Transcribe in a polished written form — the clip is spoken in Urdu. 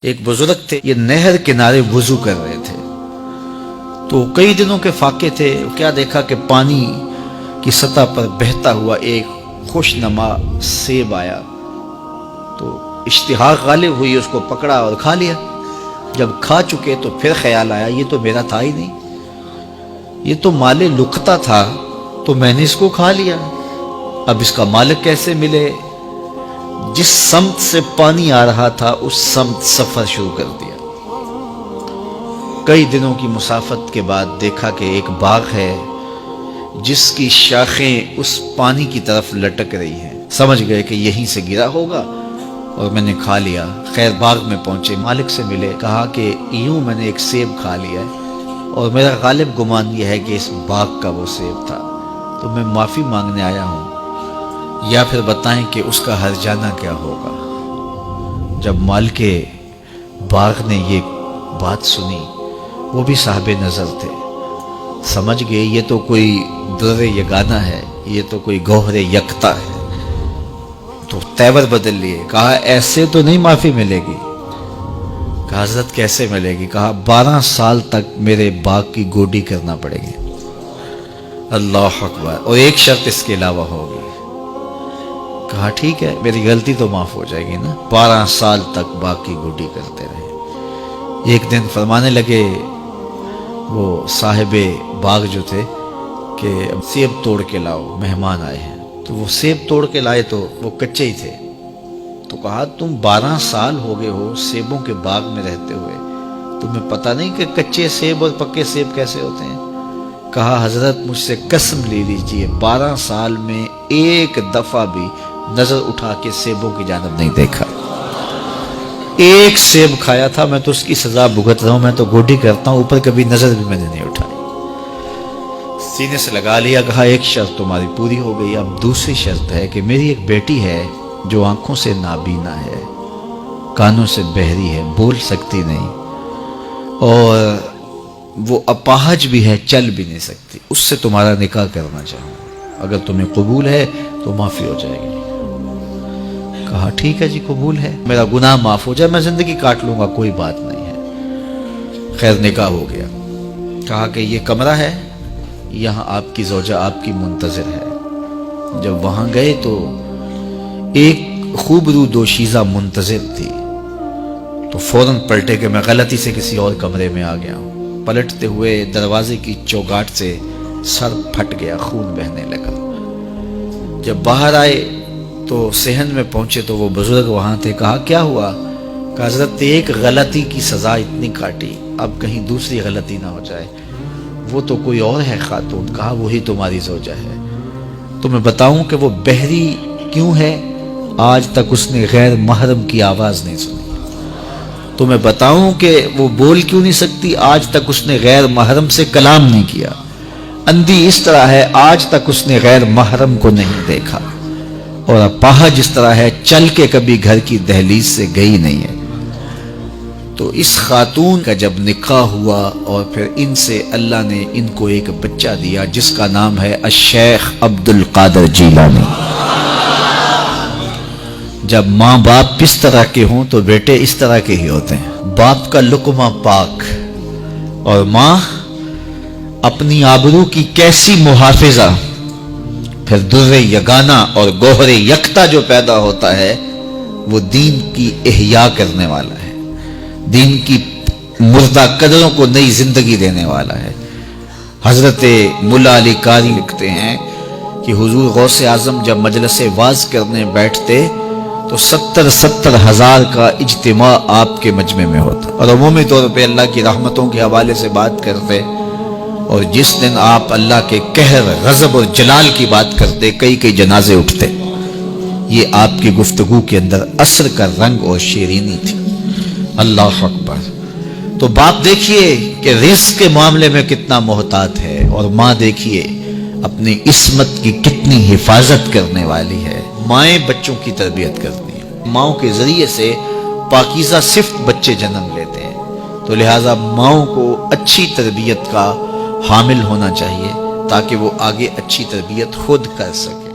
ایک بزرگ تھے، یہ نہر کنارے وضو کر رہے تھے تو کئی دنوں کے فاقے تھے۔ کیا دیکھا کہ پانی کی سطح پر بہتا ہوا ایک خوش نما سیب آیا تو اشتہاق غالب ہوئی، اس کو پکڑا اور کھا لیا۔ جب کھا چکے تو پھر خیال آیا یہ تو میرا تھا ہی نہیں، یہ تو مال لقطہ تھا، تو میں نے اس کو کھا لیا، اب اس کا مالک کیسے ملے؟ جس سمت سے پانی آ رہا تھا اس سمت سفر شروع کر دیا۔ کئی دنوں کی مسافت کے بعد دیکھا کہ ایک باغ ہے جس کی شاخیں اس پانی کی طرف لٹک رہی ہیں۔ سمجھ گئے کہ یہیں سے گرا ہوگا اور میں نے کھا لیا۔ خیر باغ میں پہنچے، مالک سے ملے، کہا کہ یوں میں نے ایک سیب کھا لیا ہے اور میرا غالب گمان یہ ہے کہ اس باغ کا وہ سیب تھا، تو میں معافی مانگنے آیا ہوں، یا پھر بتائیں کہ اس کا ہرجانہ کیا ہوگا۔ جب مالک باغ نے یہ بات سنی، وہ بھی صاحب نظر تھے، سمجھ گئے یہ تو کوئی در یگانہ ہے، یہ تو کوئی گوہر یکتا ہے، تو تیور بدل لیے۔ کہا ایسے تو نہیں معافی ملے گی۔ کہا حضرت کیسے ملے گی؟ کہا 12 سال تک میرے باغ کی گوڈی کرنا پڑے گی۔ اللہ اکبر، اور ایک شرط اس کے علاوہ ہوگی۔ کہا ٹھیک ہے، میری غلطی تو معاف ہو جائے گی نا۔ 12 سال تک باغ کی گوڈی کرتے رہے۔ ایک دن فرمانے لگے وہ صاحب باغ جو تھے کہ سیب توڑ کے لاؤ، مہمان آئے ہیں۔ تو وہ سیب توڑ کے لائے تو وہ کچے ہی تھے۔ تو کہا تم 12 سال ہو گئے ہو سیبوں کے باغ میں رہتے ہوئے، تمہیں پتہ نہیں کہ کچے سیب اور پکے سیب کیسے ہوتے ہیں؟ کہا حضرت مجھ سے قسم لے لیجئے 12 سال میں ایک دفعہ بھی نظر اٹھا کے سیبوں کی جانب نہیں دیکھا۔ ایک سیب کھایا تھا، میں تو اس کی سزا بھگت رہا ہوں، میں تو گوڈی کرتا ہوں، اوپر کبھی نظر بھی میں نے نہیں اٹھائی۔ سینے سے لگا لیا، کہا ایک شرط تمہاری پوری ہو گئی، اب دوسری شرط ہے کہ میری ایک بیٹی ہے جو آنکھوں سے نابینا ہے، کانوں سے بہری ہے، بول سکتی نہیں، اور وہ اپاہج بھی ہے، چل بھی نہیں سکتی، اس سے تمہارا نکاح کرنا چاہوں، اگر تمہیں قبول ہے تو معافی ہو جائے گی۔ کہا ٹھیک ہے جی قبول ہے، میرا گناہ معاف ہو جائے، میں زندگی کاٹ لوں گا، کوئی بات نہیں ہے۔ خیر نکاح ہو گیا۔ کہا کہ یہ کمرہ ہے، یہاں آپ کی زوجہ آپ کی منتظر ہے۔ جب وہاں گئے تو ایک خوبرو دوشیزہ منتظر تھی، تو فوراً پلٹے کہ میں غلطی سے کسی اور کمرے میں آ گیا ہوں۔ پلٹتے ہوئے دروازے کی چوگاٹ سے سر پھٹ گیا، خون بہنے لگا۔ جب باہر آئے تو صحن میں پہنچے تو وہ بزرگ وہاں تھے۔ کہا کیا ہوا؟ کہ حضرت ایک غلطی کی سزا اتنی کاٹی، اب کہیں دوسری غلطی نہ ہو جائے، وہ تو کوئی اور ہے خاتون۔ کہا وہی تمہاری زوجہ ہے۔ تو میں بتاؤں کہ وہ بہری کیوں ہے؟ آج تک اس نے غیر محرم کی آواز نہیں سنی۔ تو میں بتاؤں کہ وہ بول کیوں نہیں سکتی؟ آج تک اس نے غیر محرم سے کلام نہیں کیا۔ اندھی اس طرح ہے، آج تک اس نے غیر محرم کو نہیں دیکھا، اور اپاہج اس طرح ہے، چل کے کبھی گھر کی دہلیز سے گئی نہیں ہے۔ تو اس خاتون کا جب نکاح ہوا اور پھر ان سے اللہ نے ان کو ایک بچہ دیا جس کا نام ہے الشیخ عبد القادر جیلانی۔ جب ماں باپ اس طرح کے ہوں تو بیٹے اس طرح کے ہی ہوتے ہیں۔ باپ کا لقمہ پاک اور ماں اپنی آبرو کی کیسی محافظہ، پھر در یگانہ اور گوہر یکتا جو پیدا ہوتا ہے وہ دین کی احیاء کرنے والا ہے، دین کی مردہ قدروں کو نئی زندگی دینے والا ہے۔ حضرت ملا علی قاری لکھتے ہیں کہ حضور غوث اعظم جب مجلس واعظ کرنے بیٹھتے تو 70 ہزار کا اجتماع آپ کے مجمع میں ہوتا، اور عمومی طور پہ اللہ کی رحمتوں کے حوالے سے بات کرتے، اور جس دن آپ اللہ کے قہر، غضب اور جلال کی بات کرتے کئی جنازے اٹھتے۔ یہ آپ کی گفتگو کے اندر عصر کا رنگ اور شیرینی تھی۔ اللہ اکبر۔ تو باپ دیکھیے کہ رزق کے معاملے میں کتنا محتاط ہے، اور ماں دیکھیے اپنی عصمت کی کتنی حفاظت کرنے والی ہے۔ مائیں بچوں کی تربیت کرتی ہیں، ماؤں کے ذریعے سے پاکیزہ صفت بچے جنم لیتے ہیں، تو لہٰذا ماؤں کو اچھی تربیت کا حامل ہونا چاہیے تاکہ وہ آگے اچھی تربیت خود کر سکے۔